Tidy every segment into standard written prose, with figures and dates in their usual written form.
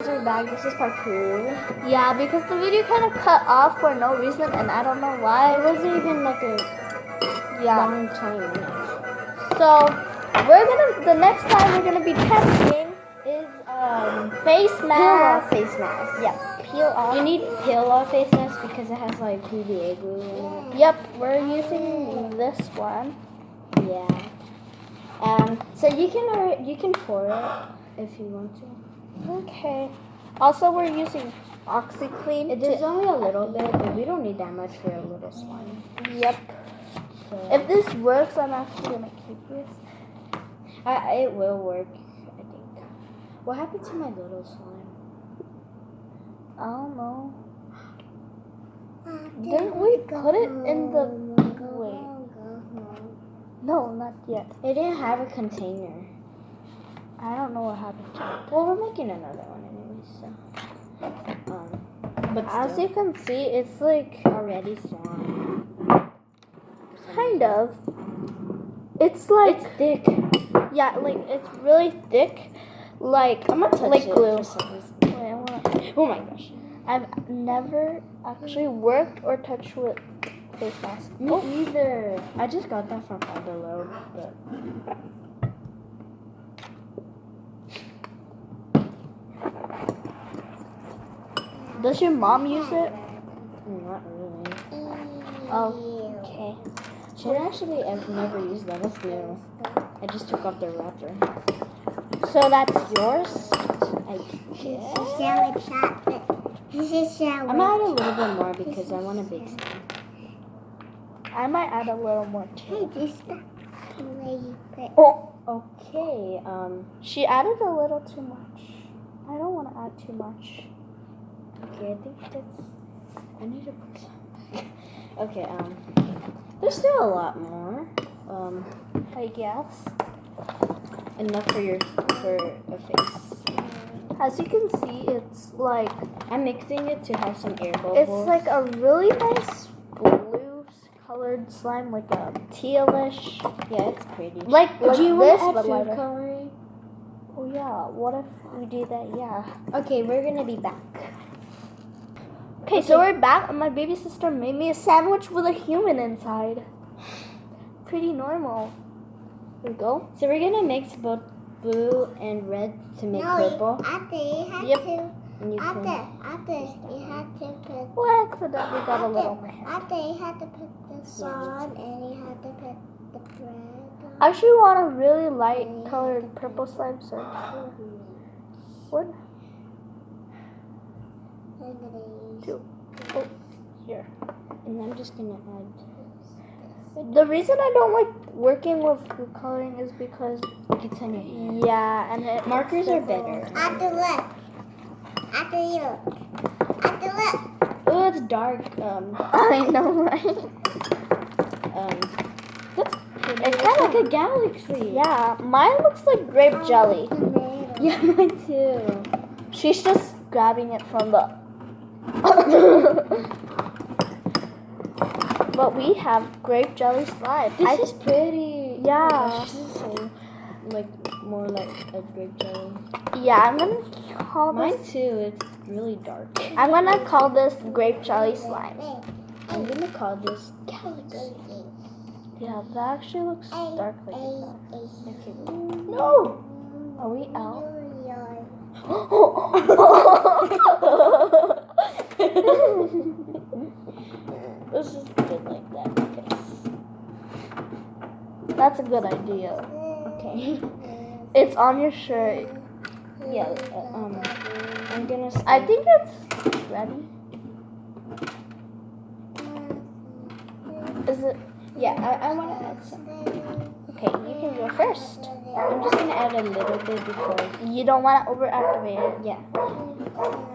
We're back. This is part 2. Yeah, because the video kind of cut off for no reason, and I don't know why. It wasn't even like a long 20 minutes. So the next time we're gonna be testing is face Peel off mask. face mask. Yeah, peel off. You need peel off face mask because it has like PVA glue in it. Yep, we're using this one. Yeah. So you can pour it if you want to. Okay. Also, we're using OxyClean. There's only a little bit, but we don't need that much for a little slime. Yep. So If this works, I'm actually gonna keep this. it will work, I think. What happened to my little slime? I don't know. Didn't we put it in the... Wait. No, not yet. It didn't have a container. I don't know what happened to it. Well, we're making another one anyway, so. But As still, you can see, it's like... already slime. Kind of. It's like... It's thick. Yeah, like, it's really thick. Like... I'm gonna touch like it glue. for some reason. Wait, I wanna... Oh my gosh. I've never actually worked or touched with face mask. Me either. I just got that from Five Below, but. Does your mom use it? Not really. Okay. She actually never used that. That's new. I just took off the wrapper. So that's yours? I guess. This is shower. I'm gonna add a little bit more because I want a big slime. I might add a little more too. This is the way you put. Oh, Okay. she added a little too much. I don't want to add too much. Okay. I think that's. I need to put some. Okay. There's still a lot more. I guess. Enough for a face. As you can see, it's like I'm mixing it to have some air bubbles. it's like a really nice blue colored slime, like a tealish. Yeah, it's pretty. Like Do you this, want to but add food lighter. coloring? Oh yeah. What if we do that? Yeah. Okay, we're gonna be back. Okay, so we're back, and my baby sister made me a sandwich with a human inside. Pretty normal. Here we go. So we're gonna mix both blue and red to make purple. After you have Yep. to. And you After can. you have to put. Well, I accidentally got a little on my hand. After you have to put the salt and you have to put the bread. I actually want a really light colored purple slime, so what? Two. Oh, here. And I'm just gonna add. The reason I don't like working with food coloring is because It gets on your hand. yeah, and Markers are better. After look. After you. After look. Oh, it's dark. I know, right? That's pretty. It's It's kinda- like a galaxy. Yeah, mine looks like grape jelly. Yeah, mine too. She's just grabbing it from the. But we have grape jelly slime. This is pretty. Yeah. Oh my gosh, this is so more like a grape jelly. Yeah, I'm gonna call Mine this. too. It's really dark. I'm gonna call this grape jelly slime. I'm gonna call this galaxy. Yeah, that actually looks dark like that. Okay. No. Are we out? This is good like that, I guess. That's a good idea. Okay. It's on your shirt. Yeah. I'm gonna. I think it's ready. Is it? Yeah. I want to add some. Okay, you can go first. I'm just gonna add a little bit because. You don't want to overactivate it. Yeah.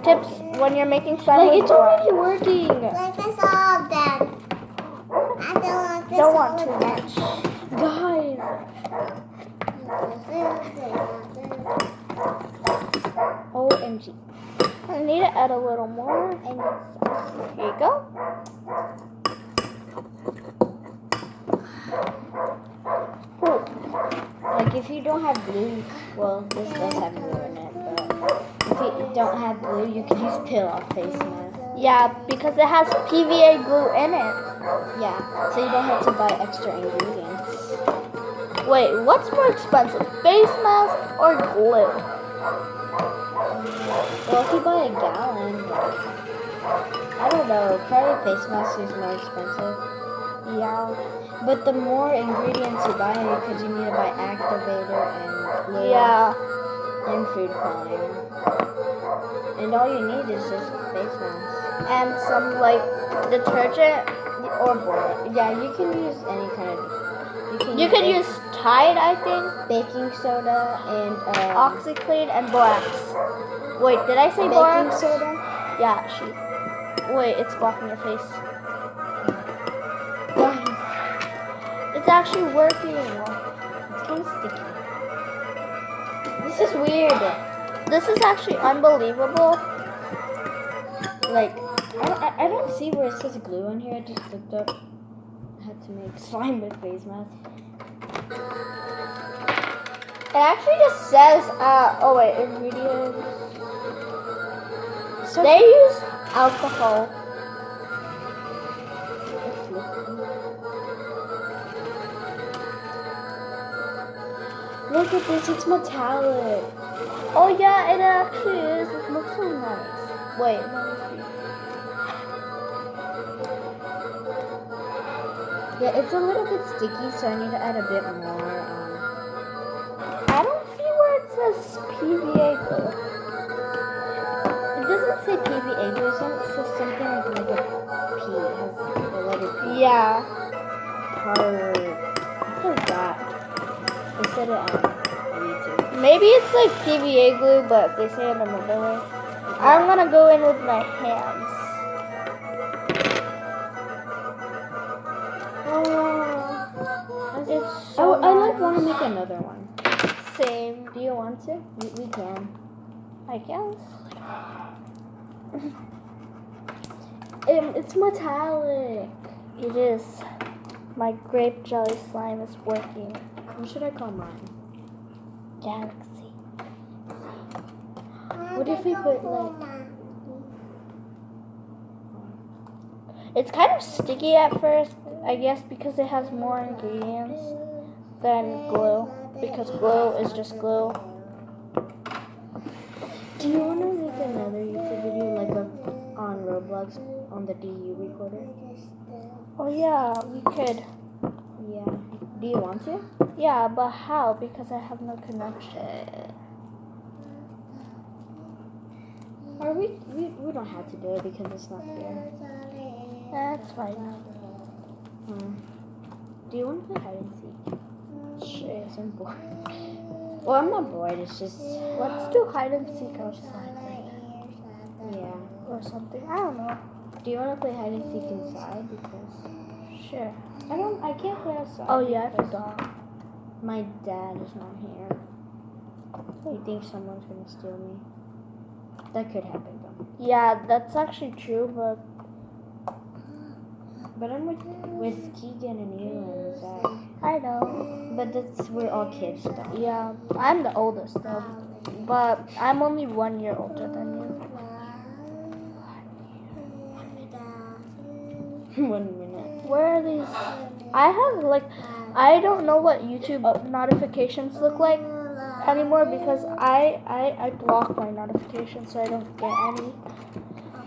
Tips when you're making slime. Like with it's Dora. already working. Like this all done. I don't want this Don't all want too done. much. Guys. OMG. I need to add a little more. I need some. Here you go. Like if you don't have glue, well, this does have glue in it, but if you don't have glue, you can use peel off face mask. Yeah, because it has PVA glue in it. Yeah, so you don't have to buy extra ingredients. Wait, what's more expensive, face mask or glue? Well, if you buy a gallon, I don't know, probably face mask is more expensive. Yeah. But the more ingredients you buy, because you need to buy activator and glue Yeah. and food coloring. And all you need is just face mask. And some like detergent or Or, yeah, you can use any kind of. you could use Tide, I think, baking soda and OxyClean, and borax. Wait, did I say baking borax? soda. Yeah, wait, it's blocking your face. Guys, It's actually working. it's kind of sticky. This is weird. This is actually unbelievable. Like, I don't see where it says glue on here. I just looked up. I had to make slime with face mask. It actually just says, oh wait, ingredients. So They use alcohol. it's liquid. Look at this, it's metallic. Oh yeah, it actually is. It looks so nice. Wait, let me see. Yeah, it's a little bit sticky, so I need to add a bit more. I don't see where it says PVA glue. It doesn't say PVA glue, it says something like a P. It has the letter P. Yeah. What is that? They said it on YouTube. Maybe it's like PVA glue, but they say it another way. I'm gonna go in with my hands. It's so I like want to make another one. same. Do you want to? We can. I guess. It's metallic. It is. My grape jelly slime is working. What should I call mine? Galaxy. What if we put like? It's kind of sticky at first, I guess, because it has more ingredients than glue. Because glue is just glue. Do you want to make another YouTube video like on Roblox on the DU recorder? Oh yeah, we could. Yeah. Do you want to? Yeah, but how? Because I have no connection. Or we don't have to do it because it's not fair. That's fine. Do you want to play hide and seek? Sure. Yes, I'm bored. Well, I'm not bored. It's just Let's do hide and seek outside. yeah. Or something. I don't know. Do you want to play hide and seek inside? Because Sure. I can't play outside. Oh yeah, I because forgot. my dad is not here. He thinks someone's gonna steal me. That could happen though. Yeah, that's actually true, but But I'm with Keegan and you and Zach. I know. But we're all kids though. Yeah, I'm the oldest though. But I'm only 1 year older than you. 1 minute. Where are these? I have I don't know what YouTube notifications look like anymore because I block my notifications so I don't get any.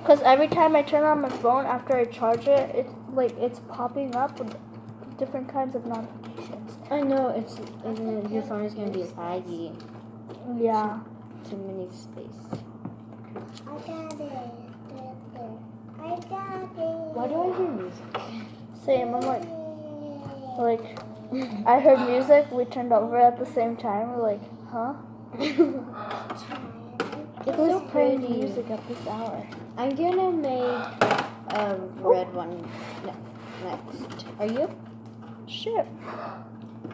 Because every time I turn on my phone after I charge it, it's popping up with different kinds of notifications. I know your phone is gonna be laggy. Yeah. Too many space. I got it. I got it. Why do I hear music? Same. I'm like I heard music. We turned over at the same time. We're like, huh? It's Who's so playing pretty. music at this hour? I'm gonna make a red one next. Are you? Sure.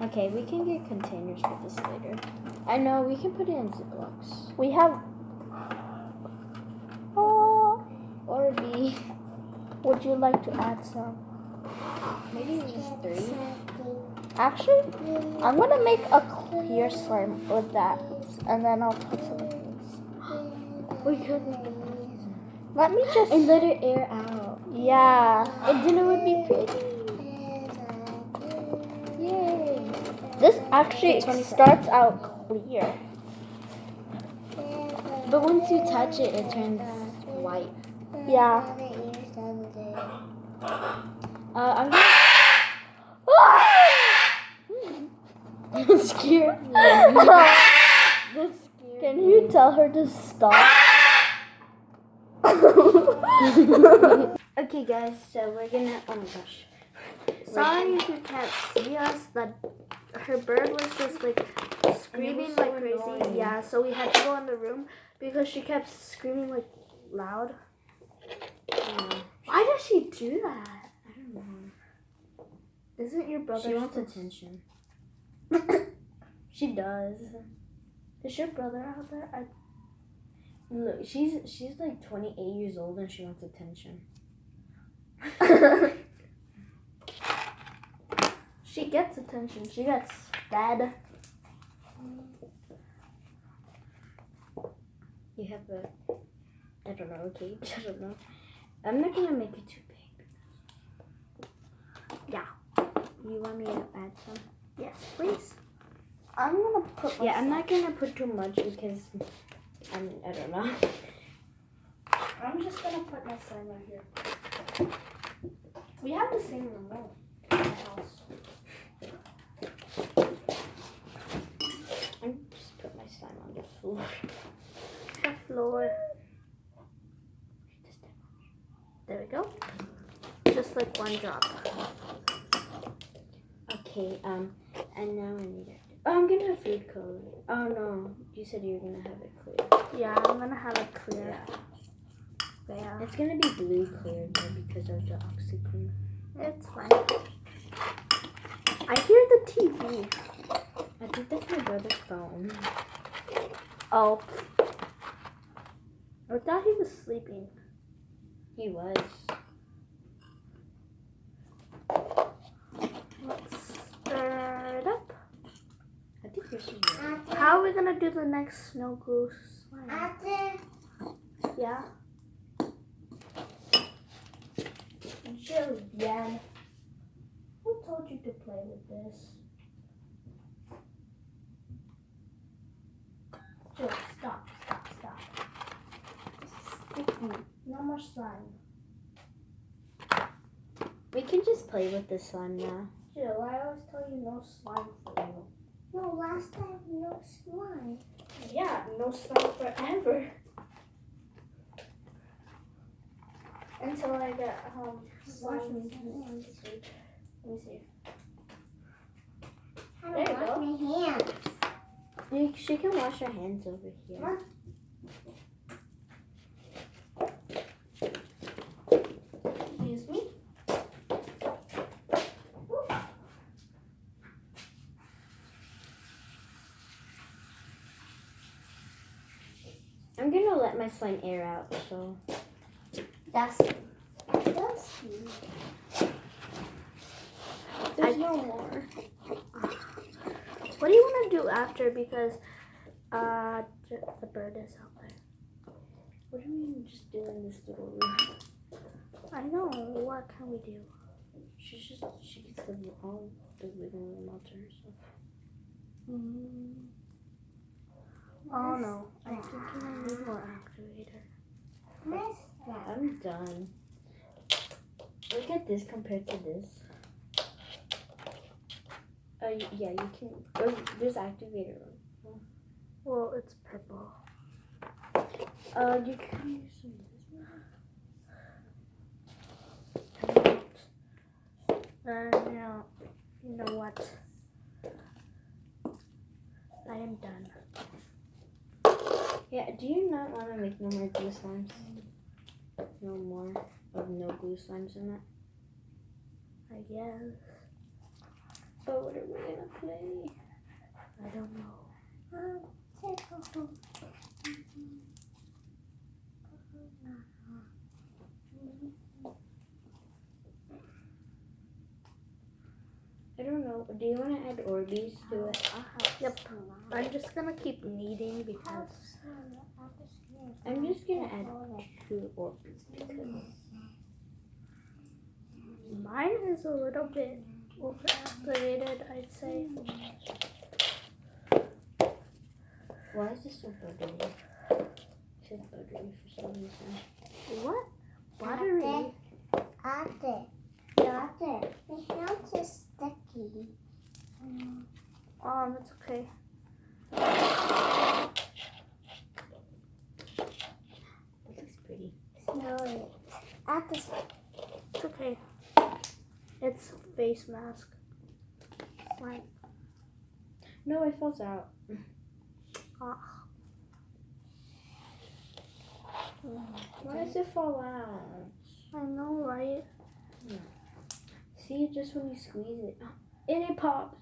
Okay, we can get containers for this later. I know, we can put it in Ziplocs. We have. Oh. Or B. Would you like to add some? Maybe just 3. Actually, I'm gonna make a clear slime with that, and then I'll put some of these. We could. Let me just. And let it air out. Yeah. And then it would be pretty. Yay. This actually 25. starts out clear. But once you touch it, it turns white. Yeah. I'm gonna. That's scared me. That's scared. Can you tell her to stop? Okay, guys. So we're gonna. Oh my gosh. Sorry if you can't see us. That her bird was just like screaming so like crazy. annoying. Yeah, so we had to go in the room because she kept screaming like loud. Why does she do that? I don't know. Isn't your brother? She wants attention. She does. Is your brother out there? Look, she's like 28 years old and she wants attention. She gets attention. She gets fed. You have a, I don't know, a cage. I don't know. I'm not gonna make it too big. Yeah. You want me to add some? Yes, please. I'm gonna put. Yeah, I'm not gonna put too much because I don't know. I'm just gonna put my slime right here. We have the same remote in the house. I'm just put my slime on the floor. The floor. There we go. Just like one drop. Okay, and now I need it. Oh, I'm gonna have food color. Oh no, you said you were gonna have it clear. Yeah, I'm gonna have it clear. Yeah. It's gonna be blue clear though because of the OxyClean. It's fine. I hear the TV. I think that's my brother's phone. Oh. I thought he was sleeping. He was. Let's stir it up. I think this is right. How are we gonna do the next snow glue slime? Yeah. Jillian, who told you to play with this? Jill, stop. No more slime. We can just play with the slime now. Jill, I always tell you no slime for you. No, last time no slime. Yeah, no slime forever. Until I get slime. Let me see. How There to you wash go. my hands. She can wash her hands over here. What? Excuse me. I'm gonna let my slime air out, so. That's There's no more. What do you want to do after? Because the bird is out there. What do you mean just do in this little room? I know. What can we do? She gets all the living room all to herself. Oh no. I think I need more activator. Where's that? I'm done. Look at this compared to this. Yeah, you can. Oh, there's activator. Well, it's purple. You can use some of this one. You know what? I am done. Yeah, do you not want to make no more glue slimes? No more of no glue slimes in it? I guess. But what are we gonna play? I don't know. Take a home. I don't know. Do you want to add Orbeez to it? Yep. I'm just gonna keep kneading because I'm just gonna add 2 Orbeez because Mine is a little bit overactivated, I'd say. why is this so buttery? It says buttery for some reason. What? Buttery? Ate. My hands are sticky. It's okay. It looks pretty. Smell it. Ate. It's okay. It's face mask. Slime. No, it falls out. Ah. Why does it fall out? I know, right? See, just when you squeeze it, and it pops.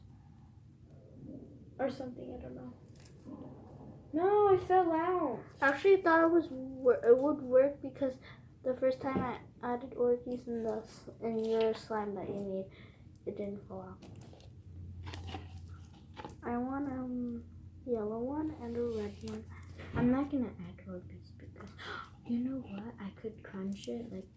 Or something, I don't know. No, it fell out. I actually thought it would work because the first time I added Orbeez in your slime that you made, it didn't fall out. I want a yellow one and a red one. I'm not gonna add Orbeez because, you know what? I could crunch it like.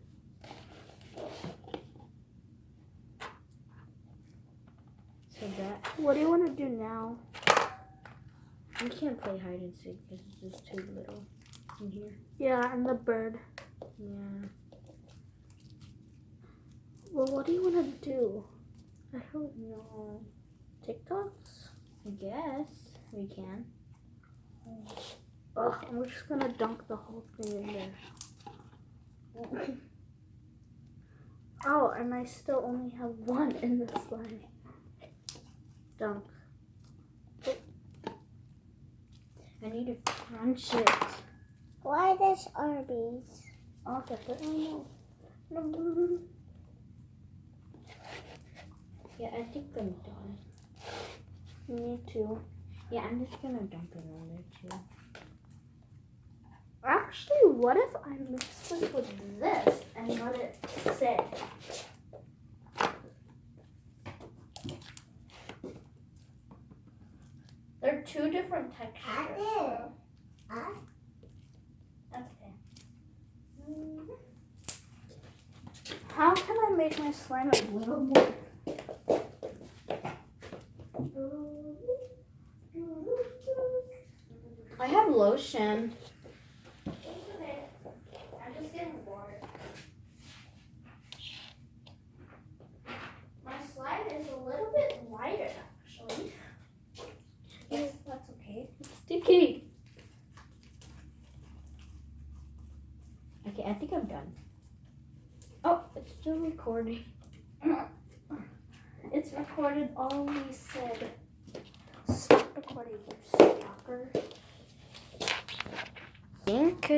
So that. What do you want to do now? I can't play hide and seek because it's just too little in here. Yeah, and the bird. Yeah. Well, what do you want to do? I don't know. TikToks? I guess we can. Ugh, I'm just gonna dunk the whole thing in there. Oh, and I still only have one in the slime. Dunk. I need to crunch it. Why this Arby's? I'll get it. Oh no. Yeah, I think I'm done. Me too. Yeah, I'm just gonna dump it on there too. Actually, what if I mix this with this and let it sit? They're two different textures. So that's okay. How can I make my slime a little more? I have lotion. I'm just getting water. My slime is a little bit lighter, actually. Yes, that's okay. It's sticky. Okay, I think I'm done. Oh, it's still recording. It's recorded all we said. Stop recording, you stalker. Think